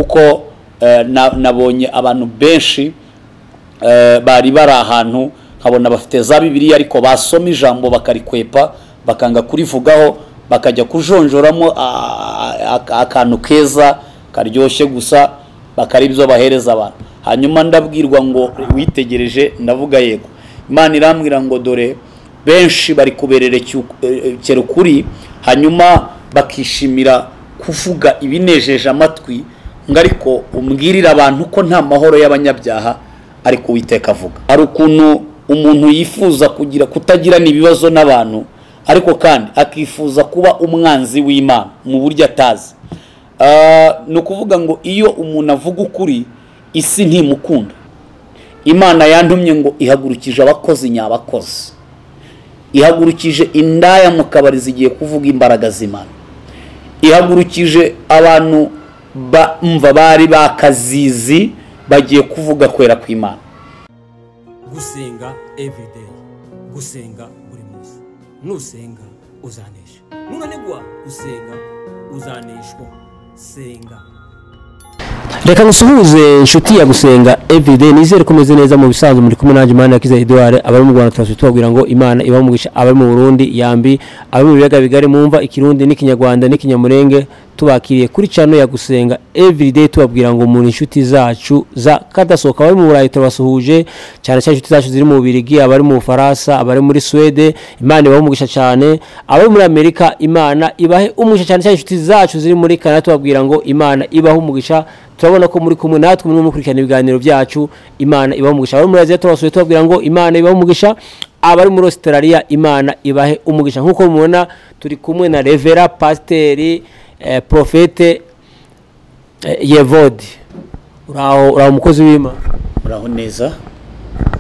kuko nabonye abantu benshi bari bari ahantu nkabona bafite za Bibiliya ariko basoma ijambo bakarikwepa bakanga kurivugaho bakajya kujonjoramo akantu keza karyoshye gusa bakaribyo bahereza abantu. Hanyuma ndabwirwa ngo witegereje, ndavuga yego. Imana irambwira ngo dore benshi bari kubererekera ukuri hanyuma bakishimira kuvuga ibinejeje amatwi, ariko umbwirira abantu ko nta mahoro y'abanyabyaha ariko Uwiteka avuga. Hari ukuntu umuntu yifuza kutagira n'ibibazo n'abantu ariko kandi akifuza kuba umwanzi w'Imana mu buryo atazi. No kuvuga ngo iyo umuntu avuga ukuri isi ntimukunda. Imana yantumye ngo ihagurukije abakozi nyabakozi, ihagurukije indaya mu kabari zigiye kuvuga imbaraga z'Imana, ihagurukije abantu bumva bari bakazizi bagiye kuvuga kwera kw'Imana. Gusenga everyday, gusenga buri munsi. Nusenga uzanesha, nunanigwa gusenga uzaneshwa. Senga. Reka ngusuhuze inshuti ya Gusenga everyday, nizere ko meze neza mu bisanzwe muri kumwe nanje Imana yakiza Edouard. Abari mu Rwanda twabwira ngo Imana iba mugisha, abari mu Burundi yambi, abari mu biyaga bigari mumva ikirundi n'ikinyarwanda n'ikinyamurenge, tubakiriye kuri channel ya Gusenga everyday. Tubabwira ngo muri inshuti zacu za kadasohoka, abari mu Burayi turabasuhuje cyane cyane, inshuti zacu ziri mu Bubiligi, abari mu Faransa, abari muri Swede, Imana iba mugisha cyane, abari muri Amerika Imana ibahe umugisha cyane cyane, inshuti zacu ziri muri Canada tubabwira ngo Imana ibahe umugisha. Turabona ko muri kumwe natwe muri mukurikirana ibiganiro byacu, Imana ibahe umugisha. Abari muri Aziya turabasuye tubabwira ngo Imana ibahe umugisha, abari muri Australia Imana ibahe umugisha. Nkuko mubona turi kumwe na Revera Pasteur Prophete Yevodi. Uraho umukozi w'Imana? Uraho neza.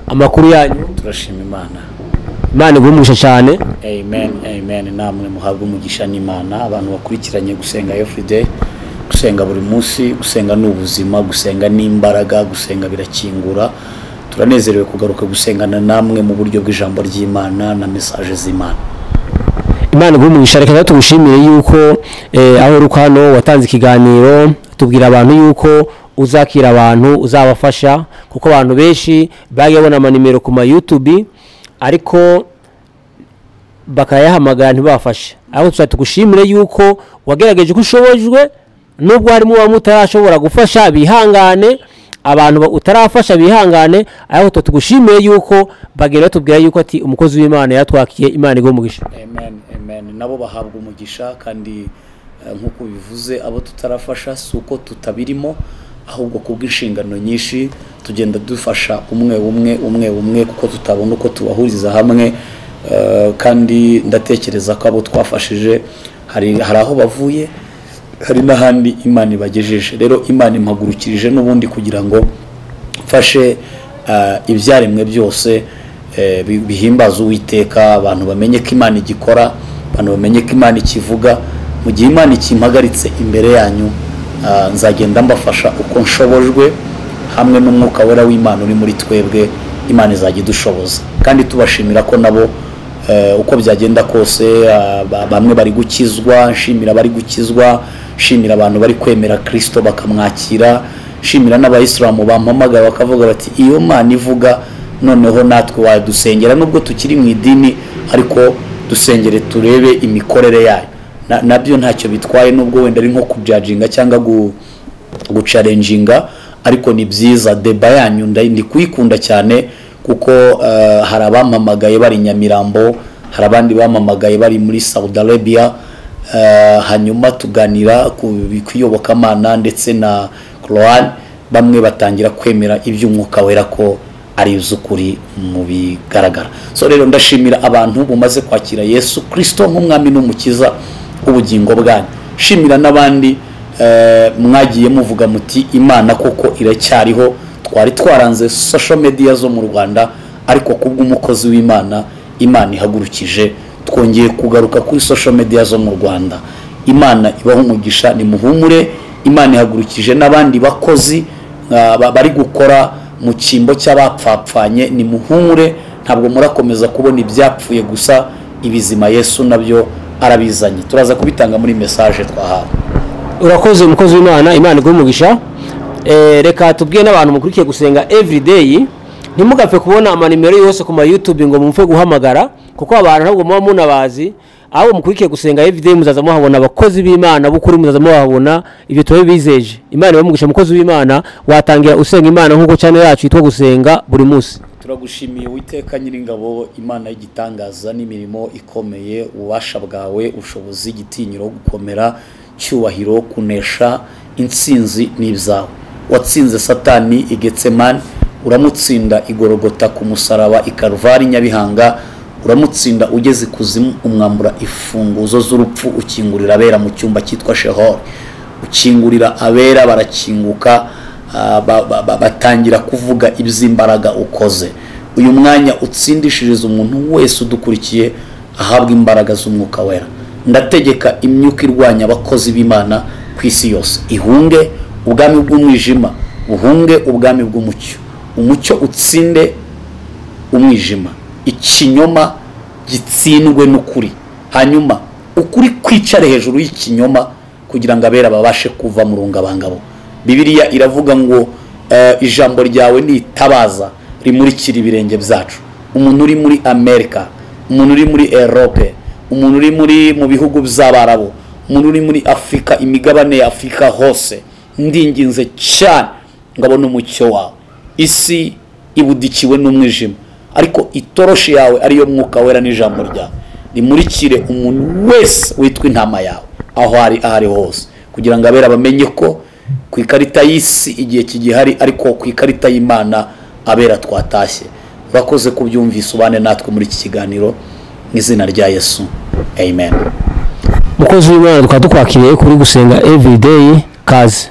Amakuru yanyu? Turashima Imana. Imana igumugisha cyane. Amen, amen. Namwe muhabwe umugisha n'Imana, abantu bakurikiranye Gusenga everyday. Gusenga buri munsi, gusenga n'ubuzima, gusenga n'imbaraga, gusenga birakingura. Turanezerewe kugaruka gusengana namwe mu buryo bw'ijambo ry'Imana na message z'Imana. Imana igumugisha. Reka tugushimire yuko aho rukano watanze ikiganiro, tubwira abantu yuko uzakira abantu, uzabafasha, kuko abantu benshi bagabona amanimero ku ma YouTube ariko bakayahamagara ntibafashe. Aho tugushimire yuko wagerageje ko ushobojwe, nubwo harimo mutarashobora gufasha bihangane, abantu utarafasha bihangane. Aho tugushimiye yuko bagera tubwira yuko ati umukozi w'Imana yatwakiye, Imana igumugisha. Amen, amen. Nabo bahabwa umugisha kandi nkuko bivuze abo tutarafasha suko tutabirimo, ahubwo kubw'inshingano nyinshi tugenda dufasha umwe kuko tutabona uko tubahuriza hamwe. Kandi ndatekereza ko abo twafashije hari aho bavuye, hari n'ahandi Imana ibagejeje. Rero Imana impagurukirije n'ubundi kugira ngo mfashe ibyaremwe byose bihimbaza Uwiteka, abantu bamenye ko Imana igikora, abantu bamenye ko Imana ikivuga. Mu gihe Imana ikimpagaritse imbere yanyu, nzagenda mbafasha uko nshobojwe, hamwe n'umwuka wera w'Imana uri muri twebwe. Imana izajya idushoboza kandi tubashimira ko nabo uko byagenda kose bamwe bari gukizwa. Nshimira bari gukizwa, nshimira abantu bari kwemera Kristo bakamwakira, nshimira n'abayisilamu bampamagara bakavuga bati iyo Mana ivuga noneho natwe wadusengera, nubwo tukiri mu idini ariko dusengere turebe imikorere yayo. Nabyo ntacyo bitwaye, nubwo wenda ari nko kujudginga cyangwa guchallenginga, ariko ni byiza. Deba yanyu ndi kuyikunda cyane kuko hari abampamagaye bari Nyamirambo, hari abandi bampamagaye bari muri Saudi Arabia, hanyuma tuganira ku biyobokamana ndetse na Quran. Bamwe batangira kwemera iby'umwuka wera ko ari izukuri mu bigaragara. So rero ndashimira abantu bumaze kwakira Yesu Kristo nk'umwami n'umukiza ubugingo bwanyu. Shimira n'abandi mwagiye muvuga muti Imana koko iracyariho. Twari twaranze social media zo mu Rwanda, ariko kubw'umukozi w'Imana Imana ihagurukije twongeye kugaruka kuri social media zo mu Rwanda. Imana ibaho umugisha, ni muhumure. Imana ihagurukije n'abandi bakozi bari gukora mu cyimbo cy'abapfapfanye, ni muhumure. Ntabwo murakomeza kubona ibyapfuye gusa, ibizima Yesu nabyo arabizanye. Turaza kubitanga muri message twahawe. Urakoze umukozi w'Imana, Imana iguhe umugisha. reka tubwiye n'abantu mukurikiye gusenga everyday ntimugapfe kubona amanimero yose ku ma YouTube ngo mumfe guhamagara kuko abantu ntabwo muba munabazi aho mukurikiye gusenga everyday muzaza muhabona abakozi b'Imana bukuri muzaza muhabona ibyo tuwe bizeje Imana bamugisha umukozi w'Imana watangira usenga Imana nkuko channel yacu yitwa gusenga buri munsi. Turagushimiye Uwiteka Nyiringabo, Imana y'igitangaza n'imirimo ikomeye, ububasha bwawe, ubushobozi, igitinyiro, gukomera, cyubahiro, kunesha, intsinzi n'ibyawe. Watsinze Satani i Getsemani, uramutsinda igorogota ku musaraba i Karuvali Nyabihanga, uramutsinda ugeze kuzimu, umwambura ifunguzo z'urupfu, ukingurira abera mu cyumba cyitwa Sheol, ukingurira abera barakinguka, batangira kuvuga iby'imbaraga ukoze. Uyu mwanya utsindishiriza umuntu wese udukurikiye ahabwa imbaraga z'umwuka wera. Ndategeka imyuka irwanya abakozi b'Imana ku isi yose ihunge ubwami bw'umwijima, uhunge ubwami bw'umucyo, umucyo utsinde umwijima, ikinyoma gitsindwe n'ukuri, hanyuma ukuri kwicare hejuru y'ikinyoma kugira ngo abera babashe kuva mu rungabangabo. Bibiliya iravuga ngo ijambo ryawe ni itabaza rimurikira ibirenge byacu. Umuntu uri muri Amerika, umuntu uri muri Europe, umuntu uri mu bihugu by'Abarabu, umuntu uri muri Afrika, imigabane ya Afrika hose, ndinginze cyane ngabona umucyo wawe. Isi ibudikiwe n'umwijima, ariko itoroshi yawe ariyo mwuka wera n'ijambo ryawe rimurikire umuntu wese witwa intama yawe aho ari hose, kugira ngo abera bamenye ko ku ikarita y'isi igihe kigihari, ariko ku ikarita y'Imana abera twatashye. Urakoze kubyumvisa, ubane natwe muri iki kiganiro mu izina rya Yesu, amen. Mukozi w'Imana tukaba dukwakiriye kuri gusenga everyday kazi.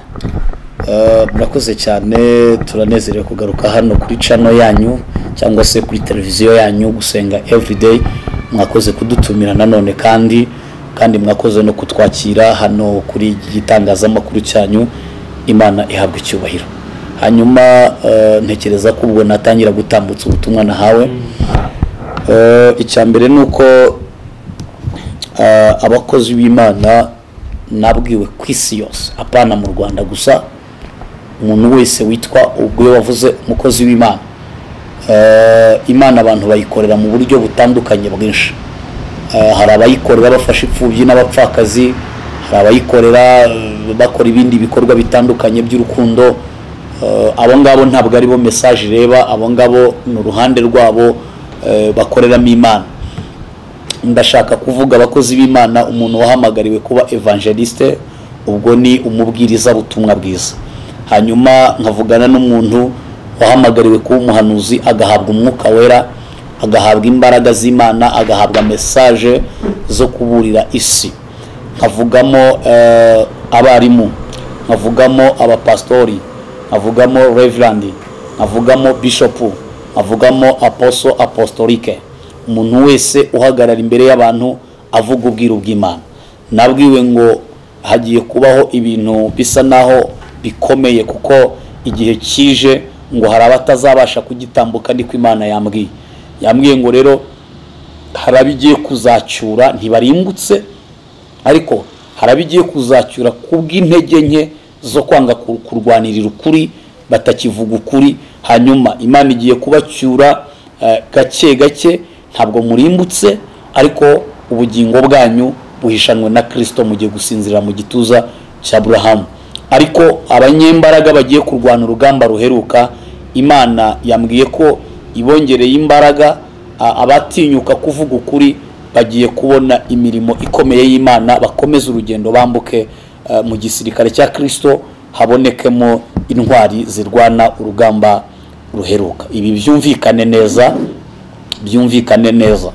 Murakoze cyane, turanezerewe kugaruka hano kuri channel yanyu cyangwa se kuri televiziyo yanyu gusenga everyday. Mwakoze kudutumira nanone kandi mwakoze no kutwakira hano kuri igitangazamakuru cyanyu. Imana ihabwa icyubahiro. Hanyuma ntekereza ko ubwo natangira gutambutsa ubutumwa nahawe. Icyambere nuko abakozi b'Imana nabwiwe ku isi yose, apana mu Rwanda gusa, umuntu wese witwa ubwo wavuze umukozi w'Imana, Imana abantu bayikorera mu buryo butandukanye bwinshi. Hari abayikorera bafasha imfubyi n'abapfakazi, hari abayikorera bakora ibindi bikorwa bitandukanye by'urukundo. Abo ngabo ntabwo ari bo message ireba, abo ngabo ni uruhande rwabo bakoreramo Imana. Ndashaka kuvuga abakozi b'Imana, umuntu wahamagariwe kuba evangeliste, ubwo ni umubwiriza butumwa bwiza. Hanyuma nkavugana n'umuntu wahamagariwe kuba umuhanuzi, agahabwa umwuka wera, agahabwa imbaraga z'Imana, agahabwa message zo kuburira isi. Nkavugamo abarimu, nkavugamo abapastori, nkavugamo reverend, nkavugamo bishop, nkavugamo apostle apostolique. Umuntu wese uhagarara imbere y'abantu avuga ubwiru bw'Imana. Nabwiwe ngo hagiye kubaho ibintu bisa naho bikomeye, kuko igihe kije ngo hari abatazabasha kugitambuka, niko Imana yambwiye ngo rero harabigiye kuzacyura, ntibarimbutse, ariko harabigiye kuzacyura kubw'intege nke zo kwanga kurwanirira ukuri, batakivuga ukuri. Hanyuma Imana igiye kubacyura gake gake, ntabwo murimbutse, ariko ubugingo bwanyu buhishanwe na Kristo mugiye gusinzira mu gituza cya Abrahamu. Ariko abanyembaraga bagiye kurwana urugamba ruheruka, Imana yambwiye ko ibongereye imbaraga. Abatinyuka kuvuga ukuri bagiye kubona imirimo ikomeye y'Imana, bakomeza urugendo, bambuke mu gisirikare cya Kristo, habonekemo intwari zirwana urugamba ruheruka. Ibi byumvikane neza.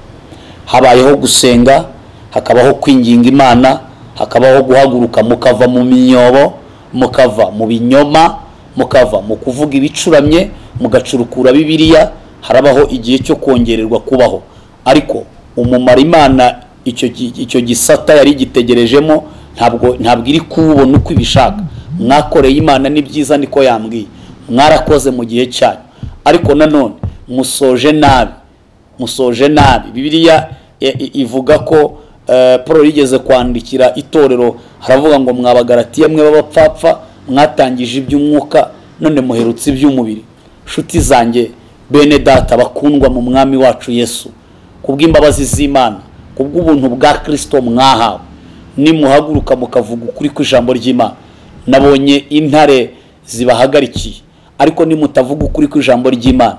Habayeho gusenga, hakabaho kwinginga Imana, hakabaho guhaguruka mukava mu minyobo, mukava mu binyoma, mukava mu kuvuga ibicuramye, mugacurukura Bibiliya. Harabaho igihe cyo kongererwa kubaho, ariko umumara Imana icyo gisata yari gitegerejemo ntabwo iri kubona uko ibishaka. Mwakoreye Imana ni byiza, niko yambwiye, mwarakoze mu gihe cyanyu, ariko nanone musoje nabi. Bibiliya ivuga ko Paul yigeze kwandikira itorero, haravuga ngo mwabagaratiye mwe b'abapfapfa, mwatangije iby'umwuka none muherutse iby'umubiri. Nshuti zanjye, bene data bakundwa mu mwami wacu Yesu, kubw'imbabazi z'Imana, kubw'ubuntu bwa Kristo mwahawe, nimuhaguruka mukavuga ukuri kw'ijambo ry'Imana. Nabonye intare zibahagarikiye, ariko nimutavuga ukuri kw'ijambo ry'Imana,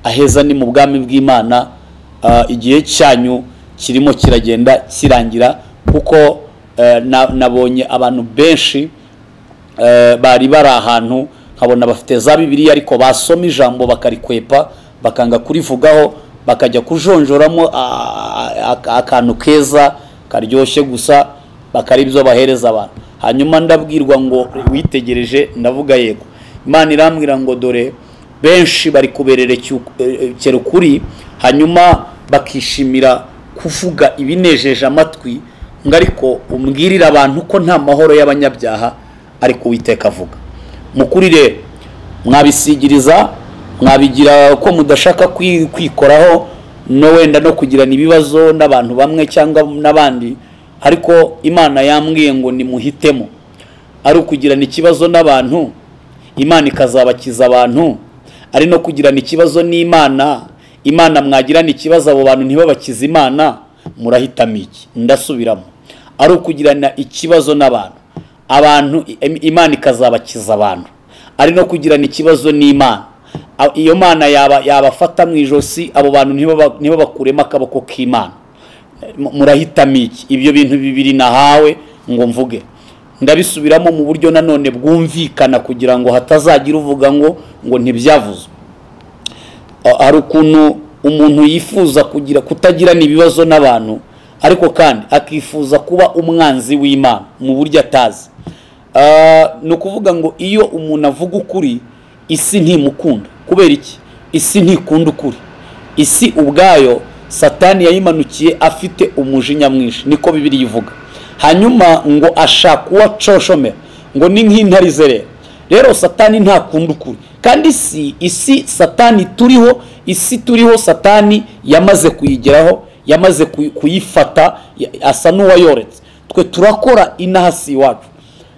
aheza ni mu bwami bw'Imana. Igihe cyanyu kirimo kiragenda kirangira, kuko nabonye abantu benshi bari bari ahantu nkabona bafite za Bibiliya ariko basoma ijambo bakarikwepa bakanga kurivugaho, bakajya kujonjoramo akantu keza karyoshye gusa bakari byo bahereza abantu. Hanyuma ndabwirwa ngo witegereje, ndavuga yego. Imana irambwira ngo dore benshi bari kubererekera ukuri, hanyuma bakishimira kuvuga ibinejeje amatwi, ngo ariko umbwirira abantu ko nta mahoro y'abanyabyaha ariko Uwiteka avuga. Mukuri rero mwabisigiriza, mwabigira ko mudashaka kwikoraho no wenda no kugirana ibibazo n'abantu bamwe cyangwa n'abandi, ariko Imana yambwiye ngo nimuhitemo. Ari ukugirana ikibazo n'abantu, Imana ikazabakiza abantu, ari no kugirana ikibazo n'Imana, Imana mwagirana ikibazo abo bantu ntibabakize Imana, murahitamo iki? Ndasubiramo, ari ukugirana ikibazo n'abantu, abantu Imana ikazabakiza abantu, ari no kugirana ikibazo n'Imana, iyo Mana yabafata mu ijosi, abo bantu ntibabakuremo akaboko k'Imana. Murahitamo iki? Ibyo bintu bibiri nahawe ngo mvuge. Ndabisubiramo mu buryo nanone bwumvikana kugira ngo hatazagira uvuga ngo ntibyavuzwe. Hari ukuntu umuntu yifuza kutagirana ibibazo n'abantu, ariko kandi akifuza kuba umwanzi w'Imana mu buryo atazi. Ni ukuvuga ngo iyo umuntu avuga ukuri, isi ntimukunda. Kubera iki? Isi ntikunda ukuri. Isi ubwayo Satani yayimanukiye afite umujinya mwinshi, niko Bibiliya ivuga. Hanyuma ngo ashaka uwacoshomera, ngo ni nk'intare izerera. Rero Satani ntakunda ukuri, kandi isi Satani turiho Satani yamaze kuyigeraho, yamaze kuyifata, asa n'uwayoretse. Twe turakora inahasi iwacu.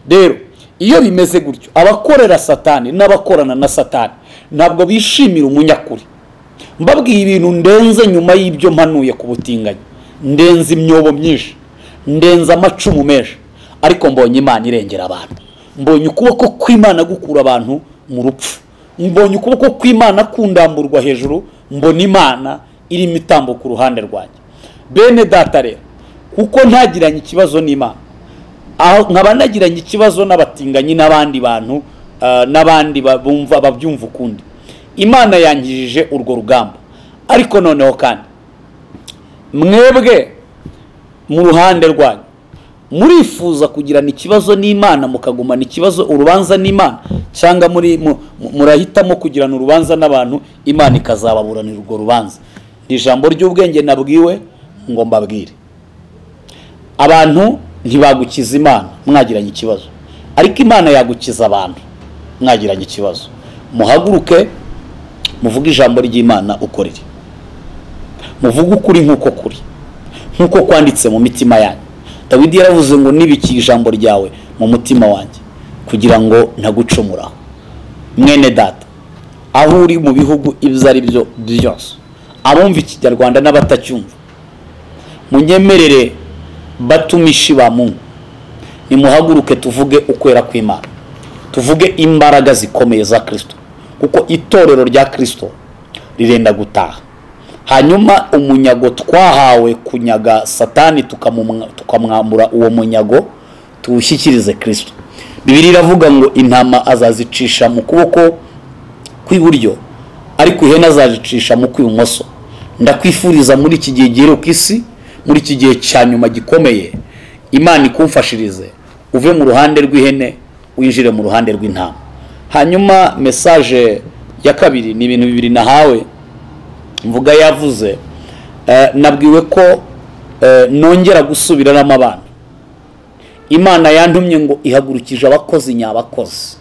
Rero iyo bimeze gutyo, abakorera Satani n'abakorana na Satani ntabwo bishimira umunyakuri. Mbabwiye ibintu ndenze nyuma y'ibyo mpanuye ku butinganyi, ndenze imyobo myinshi, ndenze amacumu menshi, ariko mbonye Imana irengera abantu. Mbonye ukuboko kw'Imana gukura abantu mu rupfu, mbonye ukuboko kw'Imana kundamburwa hejuru, mbona Imana irimo itambuka ku ruhande rwanjye. Bene data rero, kuko ntagiranye ikibazo n'Imana, nkaba nagiranye ikibazo n'abatinganyi n'abandi bantu, n'abandi bumva babyumva ukundi, Imana yangijije urwo rugamba. Ariko noneho kandi mwebwe mu ruhande rwanyu murifuza kugirana ikibazo n'Imana, mukagumana ikibazo urubanza n'Imana, cyangwa murahitamo kugirana urubanza n'abantu, Imana ikazababuranira urwo rubanza. Ijambo ry'ubwenge nabwiwe ngo mbabwire, abantu ntibagukiza Imana mwagiranye ikibazo, ariko Imana yagukiza abantu mwagiranye ikibazo. Muhaguruke muvuge ijambo ry'Imana uko riri, muvuge ukuri nk'uko kwanditse mu mitima yanyu. Dawidi yaravuze ngo nibiki ijambo ryawe mu mutima wanjye, kugira ngo ntagucumuraho. Mwene data, aho uri mu bihugu ibyo ari byo byose, abumva Ikinyarwanda n'abatacyumva, munyemerere batumishi ba Mungu, nimuhaguruke tuvuge ukwera kw'Imana, tuvuge imbaraga zikomeye za Kristo, kuko itorero rya Kristo rirenda gutaha. Hanyuma umunyago twahawe kunyaga Satani tukamwambura uwo munyago, tuwushyikirize Kristo. Bibiliya iravuga ngo intama azazicisha mu kuboko kw'iburyo, ariko ihene azazicisha mu kw'ibumoso. Ndakwifuriza muri iki gihe giheruka isi, muri iki gihe cya nyuma gikomeye, Imana ikumfashirize uve mu ruhande rw'ihene winjire mu ruhande rw'intama. Hanyuma message ya kabiri ni ibintu bibiri nahawe mvuga yavuze. Nabwiwe ko nongera gusubiramo abantu. Imana yantumye ngo ihagurukije abakozi nyabakozi,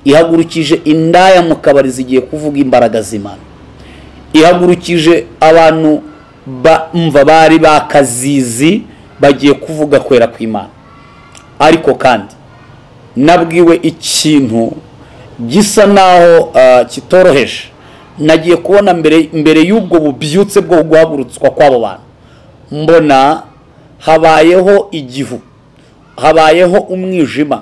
ihagurukije indaya mu kabari zigiye kuvuga imbaraga z'Imana, ihagurukije abantu bumva bari bakazizi bagiye kuvuga kwera kw'Imana. Ariko kandi nabwiwe ikintu gisa naho kitoroheje. Nagiye kubona mbere y'ubwo bubyutse bwo guhagurutswa kw'abo bantu, mbona habayeho igihu, habayeho umwijima,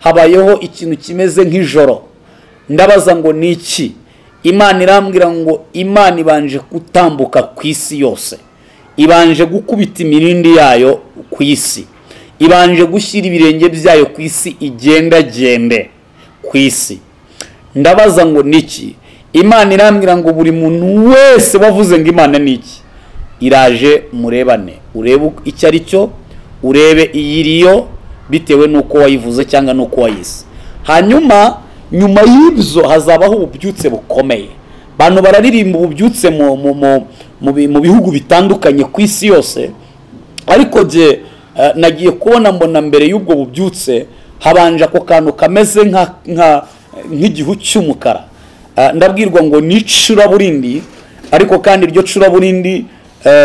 habayeho ikintu kimeze nk'ijoro. Ndabaza ngo ni iki? Imana irambwira ngo Imana ibanje gutambuka ku isi yose, ibanje gukubita imirindi yayo ku isi, ibanje gushyira ibirenge byayo ku isi, igendagende ku isi. Ndabaza ngo ni iki? Imana irambwira ngo buri muntu wese wavuze ngo Imana ni iki, iraje murebane, urebe icyo ari cyo, urebe iyiriyo bitewe nuko wayivuze cyangwa nuko wayise. Hanyuma nyuma y'ibyo hazabaho ububyutse bukomeye. Bantu bararirimba ububyutse mu bihugu bitandukanye ku isi yose, ariko je nagiye kubona mbona mbere y'ubwo bubyutse habanje ako kantu kameze nk'igihu cy'umukara. Ndabwirwa ngo ni icuraburindi, ariko kandi iryo curaburindi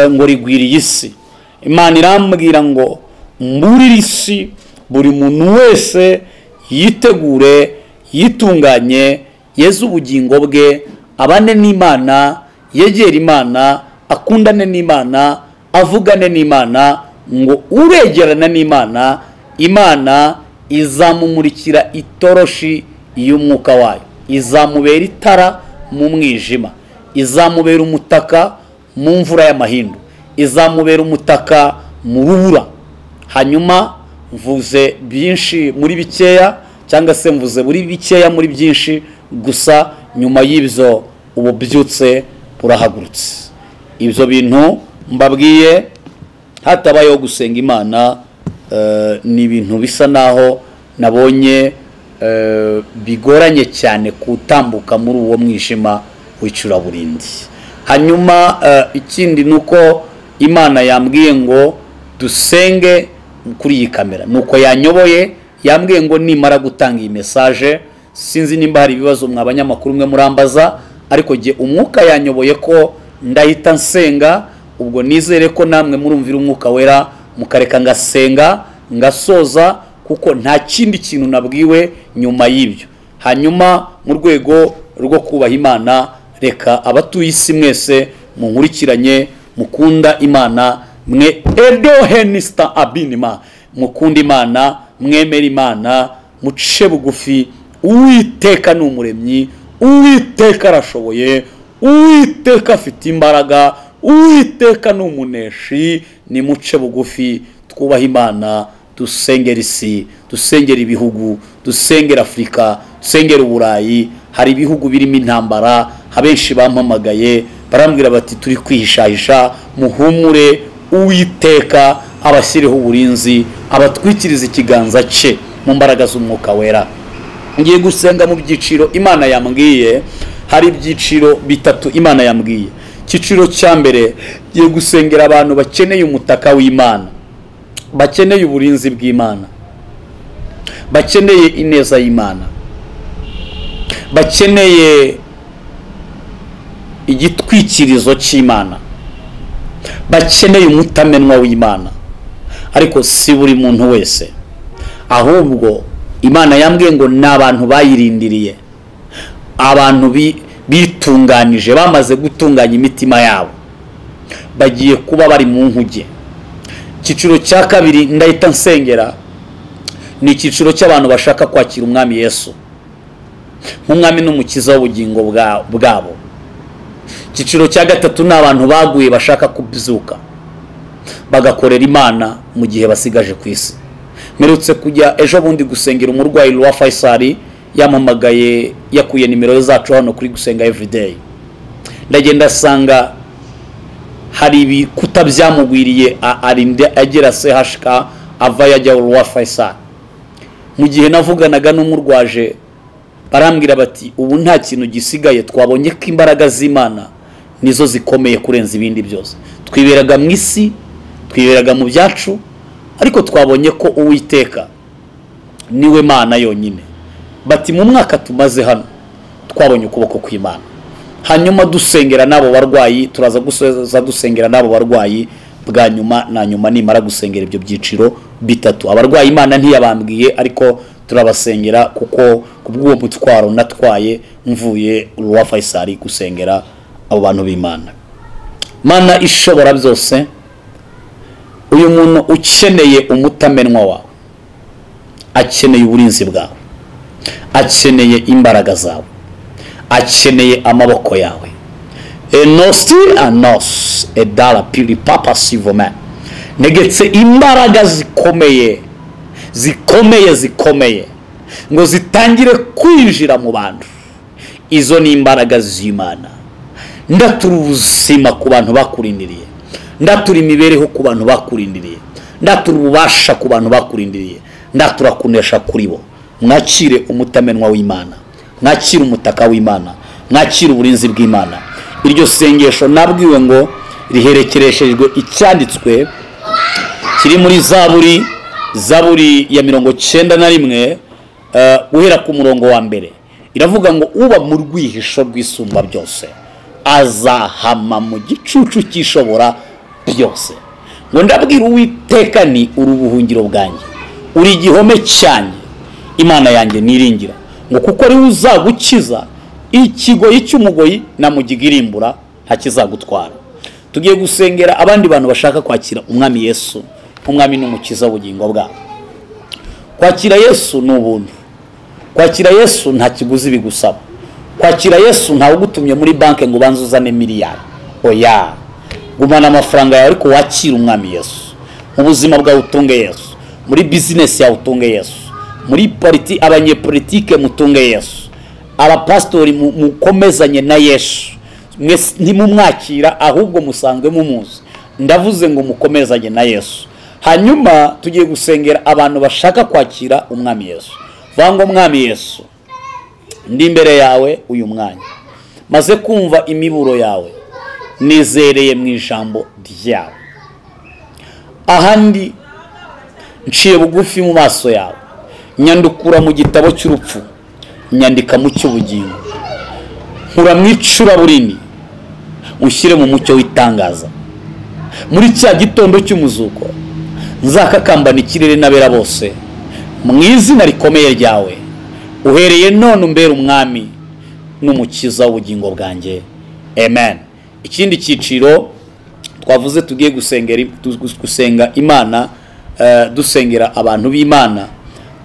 ngo rigwiriye isi. Imana irambwira ngo mburire isi, buri muntu wese yitegure, yitunganye, yeze ubugingo bwe, abane n'Imana, yegera Imana, akundane n'Imana, avugane n'Imana, ngo uregerana n'Imana, Imana izamumurikira itoroshi y'umwuka wayo, izamubera itara mu mwijima, izamubera umutaka mu mvura y'amahindu, izamubera umutaka mu rubura. Hanyuma mvuze byinshi muri bikeya, cyangwa se mvuze muri bikeya muri byinshi, gusa nyuma y'ibyo ububyutse burahagurutse. Ibyo bintu mbabwiye hatabayeho gusenga Imana, ni ibintu bisa naho nabonye bigoranye cyane kutambuka muri uwo mwijima w'icuraburindi. Hanyuma ikindi nuko Imana yambwiye ngo dusenge kuri iyi kamera, nuko yanyoboye, yambwiye ngo nimara gutanga iyi message, sinzi nimba hari ibibazo mwabanyamakuru mwe murambaza, ariko je umwuka yanyoboye ko ndahita nsenga. Ubwo nizere ko namwe murumvira umwuka wera mukareka ngasenga ngasoza, kuko nta kindi kintu nabwiwe nyuma y'ibyo. Hanyuma mu rwego rwo kubaha Imana, reka abatuye isi mwese munkurikiranye, mukunda Imana, mwe edohenista abinima, mukunda Imana, mwemera Imana, muce bugufi. Uwiteka ni umuremyi, Uwiteka arashoboye, Uwiteka afite imbaraga, Uwiteka ni umuneshi. Ni muce bugufi, twubaha Imana, dusengera isi, dusengera ibihugu, dusengera Afurika, dusengera Uburayi. Hari ibihugu birimo intambara, abenshi bampamagaye barambwira bati turi kwihishahisha, muhumure, Uwiteka abashyireho uburinzi, abatwikiriza ikiganza cye mu mbaraga z'umwuka wera. Ngiye gusenga mu byiciro Imana yambwiye. Hari ibyiciro bitatu Imana yambwiye. Icyiciro cya mbere ngiye gusengera abantu bakeneye umutaka w'Imana, bakeneye uburinzi bw'Imana, bakeneye ineza y'Imana, bakeneye igitwikirizo cy'Imana, bakeneye umutamenwa w'Imana. Ariko si buri muntu wese, ahubwo Imana yambwiye ngo n'abantu bayirindiriye, abantu bitunganije, bamaze gutunganya imitima yabo, bagiye kuba bari mu nkuge. Icyiciro cya kabiri ndahita nsengera, ni icyiciro cy'abantu bashaka kwakira umwami Yesu nk'umwami n'umukiza w'ubugingo bwabo. Icyiciro cya gatatu ni abantu baguye bashaka kubyuka bagakorera Imana mu gihe basigaje ku isi. Merutse kujya ejo bundi gusengera umurwayi wa Faisal, yamamagaye yakuye nimero zacu hano kuri Gusenga Everyday. Ndagenda sanga hari ibikuta byamugwiriye, arinde agera CHK ava yajya wa Faisal. Mu gihe navuganaga n'umurwaje barambwira bati ubu nta kintu gisigaye, twabonye ko imbaraga z'Imana nizo zikomeye kurenza ibindi byose. Twiberaga mu isi, twiberaga mu byacu, ariko twabonye ko Uwiteka niwe Mana yonyine. Bati mu mwaka tumaze hano twabonye ukuboko kw'Imana. Hanyuma dusengera nabo barwayi, turaza gusoza dusengera nabo barwayi bwa nyuma na nyuma nimara gusengera ibyo byiciro bitatu. Abarwayi Imana ntiyabambwiye, ariko turabasengera kuko kubw'uwo mutwaro natwaye mvuye Roi Faisal gusengera abo bantu b'Imana. Mana ishobora byose, uyu muntu ukeneye umutamenwa wawe, akeneye uburinzi bwawe, akeneye imbaraga zawe, akeneye amaboko yawe. Enosti anos edala pili papa sivoma, negetse imbaraga zikomeye ngo zitangire kwinjira mu bantu. Izo ni imbaraga z'Imana. Ndatura ubuzima ku bantu bakurindiriye, ndatura imibereho ku bantu bakurindiriye, ndatura ububasha ku bantu bakurindiriye, ndatura kunesha kuri bo. Mwakire umutamenwa w'Imana, mwakire umutaka w'Imana, mwakire uburinzi bw'Imana. Iryo sengesho nabwiwe ngo riherekereshejwe icyanditswe kiri muri Zaburi ya 91 guhera ku murongo wa mbere. Iravuga ngo uba mu rwihisho rw'Isumba byose azahama mu gicucu cy'Ishobora byose. Ngo ndabwira Uwiteka ni urubuhungiro bwanjye, uri igihome cyanjye, Imana yanjye niringira, ngo kuko ari uzagukiza ikigoyi cy'umugoyi na mugigirimbura ntakizagutwara. Tugiye gusengera abandi bantu bashaka kwakira umwami Yesu, umwami n'umukiza w'ubugingo bwabo. Kwakira Yesu ni ubuntu. Kwakira Yesu nta kiguzi bigusaba. Kwakira Yesu ntawe ugutumye muri banki ngo banzuzane miliyari. Oya, gumana amafaranga yawe ariko wakira umwami Yesu. Mu buzima bwawe utunge Yesu, muri business yawe utunge Yesu, muri abanyepolitike mutunge Yesu, abapastori mukomezanye na Yesu. Mwese ntimumwakira ahubwo musanzwe mumuzi. Ndavuze ngo mukomezanye na Yesu. Hanyuma tugiye gusengera abantu bashaka kwakira umwami Yesu. Vango umwami Yesu, ndi imbere yawe uyu mwanya, maze kumva imiburo yawe, nizereye mu ijambo ryawe. Ahandi nciye bugufi mu maso yawe, nyandukura mu gitabo cy'urupfu, nyandika mu cy'ubugingo. Nkura mu icuraburindi, ushyire mu mucyo w'itangaza. Muri cya gitondo cy'umuzuko nzakakambana ikirere n'abera bose, mu izina rikomeye ryawe. Uhereye none umbere umwami n'umukiza w'ubugingo bwanjye. Amen. Ikindi cyiciro twavuze tugiye gusenga Imana, dusengera abantu b'Imana.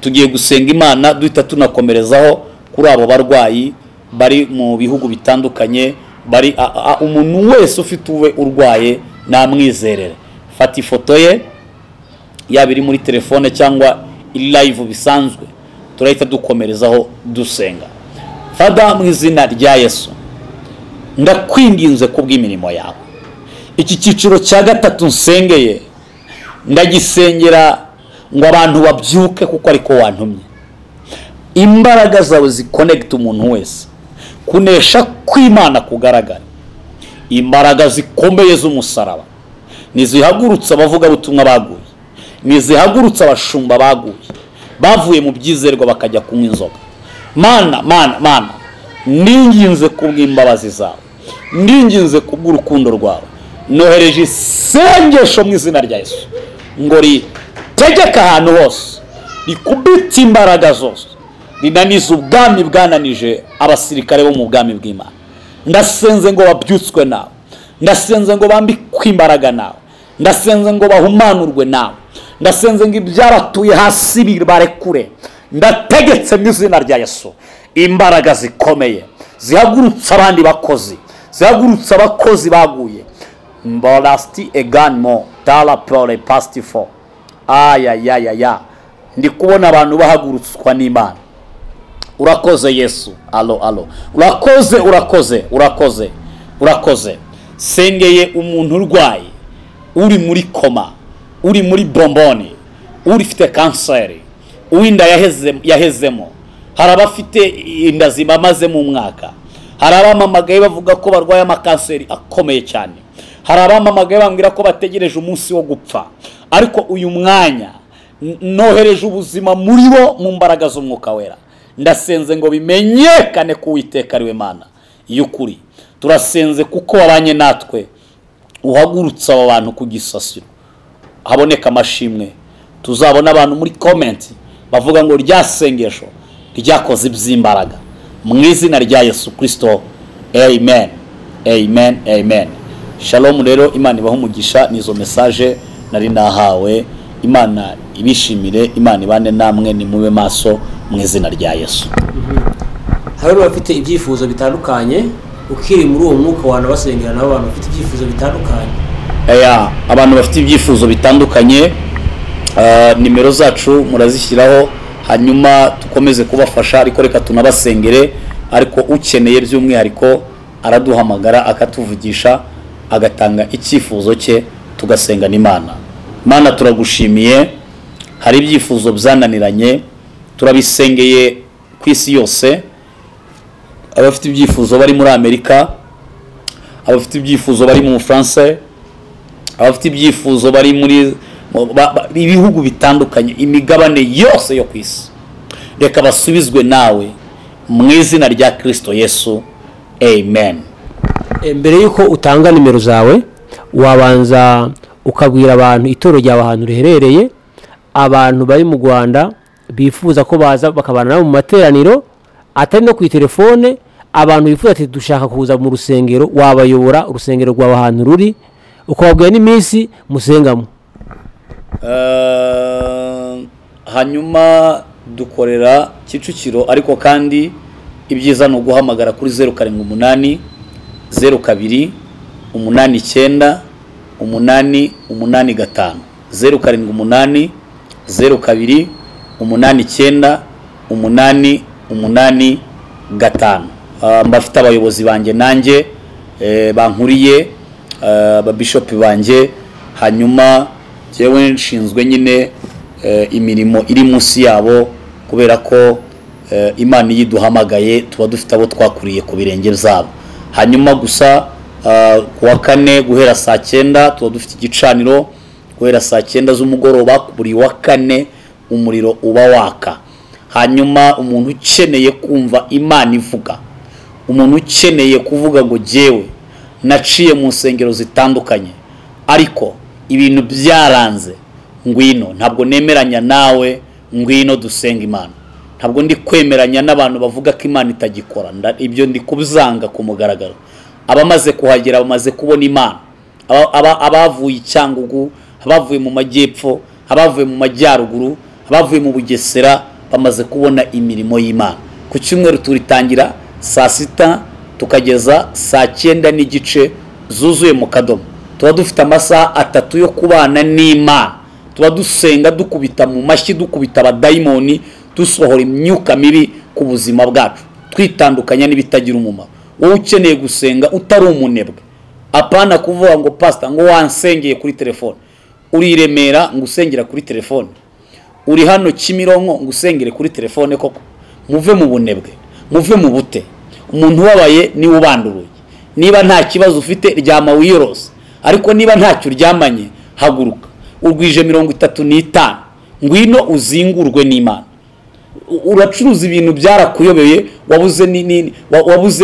Tugiye gusenga Imana duhita tunakomerezaho kuri abo barwayi bari mu bihugu bitandukanye, bari umuntu wese ufite uwe urwaye namwizerere. Fata ifoto ye, yaba iri muri telefone cyangwa live bisanzwe, turahita dukomerezaho dusenga. Fada mu izina rya Yesu, ndakwinginze kubw'imirimo yawe. Iki cyiciro cya gatatu nsengeye, ndagisengera ngo abantu babyuke kuko ariko wantumye. Imbaraga zawe ziconnect umuntu wese, kunesha kw'Imana kugaragara. Imbaraga zikomeye z'umusaraba nizihagurutsa abavuga butumwa baguye, nizihagurutsa abashumba baguye, bavuye mu byizerwa bakajya kunywa inzoga. Mana, ndinginze kubw'imbabazi zawe, ndinginze kubw'urukundo rwawe, nohereje isengesho mu izina rya Yesu ngo ritegeka ahantu hose, rikubita imbaraga zose, rinaniza ubwami bwananije abasirikare bo mu bwami bw'Imana. Ndasenze ngo babyutswe nawe, ndasenze ngo bambikwe imbaraga nawe, ndasenze ngo bahumanurwe nawe, ndasenze ngo ibyabatuye hasi barekure. Ndategetse mu izina rya Yesu imbaraga zikomeye zihagurutsa abandi bakozi, zihagurutsa abakozi baguye. Mbolasti eganmo dala pole pastifo. Aya. Ndi kubona abantu bahagurutswa n'Imana. Urakoze Yesu. Alo. Urakoze. Sengeye umuntu urwaye, uri muri koma, uri muri bomboni, uri fite kanseri, uwinda yahezemo. Hari abafite inda zimamaze mu mwaka, hari abamamagaye bavuga ko barwaye amakanseri akomeye cyane, hari abamamagaye bambwira ko bategereje umunsi wo gupfa. Ariko uyu mwanya nohereje ubuzima muri bo mu mbaraga z'Umwuka Wera. Ndasenze ngo bimenyekane ko Uwiteka ari we Mana y'ukuri. Turasenze kuko wabanye natwe, uhagurutsa aba bantu ku gisasiro, haboneka amashimwe. Tuzabona abantu muri comment bavuga ngo ryasengesho ryakoze iby'imbaraga mu izina rya Yesu Kristo. Amen, amen, amen. Shalom. Rero Imana ibaho umugisha, nizo message nari nahawe. Imana ibishimire, Imana ibane namwe, ni mube maso mu izina rya Yesu. Hari bafite ibyifuzo bitandukanye, ukiri muri uwo mwuka wana basengera nabo abantu bafite ibyifuzo bitandukanye. Abantu bafite ibyifuzo bitandukanye, nimero zacu murazishyiraho, hanyuma tukomeze kubafasha, ariko reka tunabasengere. Ariko ukeneye by'umwihariko araduhamagara akatuvugisha agatanga icyifuzo cye, tugasenga n'Imana. Mana turagushimiye, hari ibyifuzo byananiranye, turabisengeye ku isi yose. Abafite ibyifuzo bari muri Amerika, abafite ibyifuzo bari mu France, abafite ibyifuzo bari muri ibihugu bitandukanye, imigabane yose yo ku isi, reka basubizwe nawe mu izina rya Kristo Yesu. Amen. Mbere yuko utanga nimero zawe, wabanza ukabwira abantu itoro ryawe ahantu riherereye, abantu bari mu Rwanda bifuza ko baza bakabana nabo mu materaniro atari no ku telefone, abantu bifuza ati dushaka kuza mu rusengero, wabayobora urusengero rwawe ahantu ruri, ukababwira n'iminsi musengamo. Hanyuma dukorera Kicukiro, ariko kandi ibyiza no guhamagara kuri 078 02 89 885 078 02 89 885. Mbafite abayobozi banjye nanjye bankuriye, ababishopi banjye, hanyuma jewe nshinzwe nyine imirimo iri munsi yabo, kubera ko Imana yiduhamagaye tuba dufite abo twakuriye ku birenge byabo. Hanyuma gusa kuwa kane guhera saa 9 tuba dufite igicaniro, guhera saa 9 z'umugoroba, buri wa kane umuriro uba waka. Hanyuma umuntu ukeneye kumva Imana ivuga, umuntu ukeneye kuvuga ngo jewe naciye mu nsengero zitandukanye ariko ibintu byaranze, ngwino, ntabwo nemeranya nawe, ngwino dusenga Imana. Ntabwo ndi kwemeranya n'abantu bavuga ko Imana itagikora, ibyo ndi kubizanga ku mugaragaro. Abamaze kuhagera bamaze kubona Imana, abavuye Cyangugu, abavuye mu majyepfo, abavuye mu majyaruguru, abavuye mu Bugesera, bamaze kubona imirimo y'Imana. Ku cyumweru turitangira saa 6 tukageza saa 9 n'igice zuzuye mu kadomo. Tuba dufite amasaha 3 yo kubana n'Imana, tuba dusenga dukubita mu mashyi, dukubita abadayimoni, dusohora imyuka mibi ku buzima bwacu, twitandukanya n'ibitagira umumaro. Wowe ukeneye gusenga utari umunebwe, apana kuvuga ngo pastor ngo wansengeye kuri telefone, uri i Remera ngo usengera kuri telefone, uri hano Kimironko ngo usengere kuri telefone. Koko muve mu bunebwe, muve mu bute. Umuntu wabaye ni ubanduruye. Niba nta kibazo ufite ryama wiyorose, ariko niba ntacyo uryamanye haguruka. Urwije 35 ngwino uzingurwe n'Imana. Uracuruza ibintu byarakuyobeye, wabuze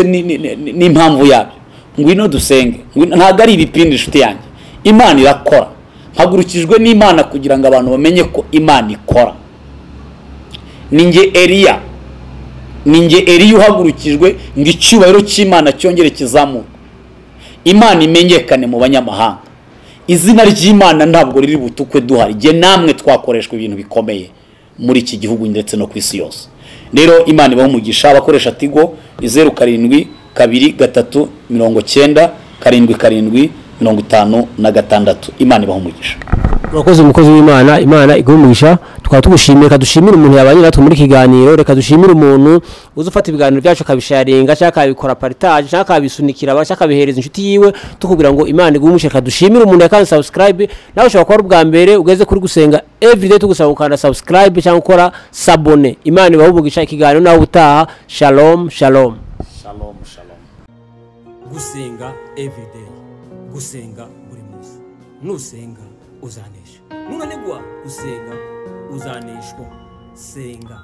n'impamvu yabyo. Ngwino dusenge. Ntago ari ibipindi inshuti yanjye, Imana irakora. Hagurukijwe n'Imana kugira ngo abantu bamenye ko Imana ikora. Ninge Eliya uhagurukijwe ngo icyubahiro cy'Imana cyongere kizamuka, Imana imenyekane mu banyamahanga. Izina ry'Imana ntabwo riri butukwe duhari. Je namwe twakoreshwa ibintu bikomeye muri iki gihugu ndetse no ku isi yose. Rero Imana ibaho umugisha. Abakoresha Tigo 07 2 3 90 7 56. Imana ibaho umugisha. Urakoze umukozi w'Imana, Imana igumugisha. Tukaba tugushimiye, kadushimira umuntu yabanye natwe muri kiganiro, reka dushimira umuntu uzufata ibiganiro byacu akabisharinga, cyangwa akabikora partage, cyangwa akabisunikira cyangwa akabihereza inshuti yiwe, tukubwira ngo Imana igumugisha. Kadushimira umuntu yakanze subscribe, nawe ushobora kuba ubwa mbere ugeze kuri gusenga everyday, tugusaba ukanda subscribe cyangwa ukora sabone. Imana ibaho umugisha. Ikiganiro nawe utaha. Shalom shalom. Shalom shalom. Gusenga everyday, gusenga buri munsi. Nusenga uzanesha, nunanigwa gusenga uzaneshwa. Senga.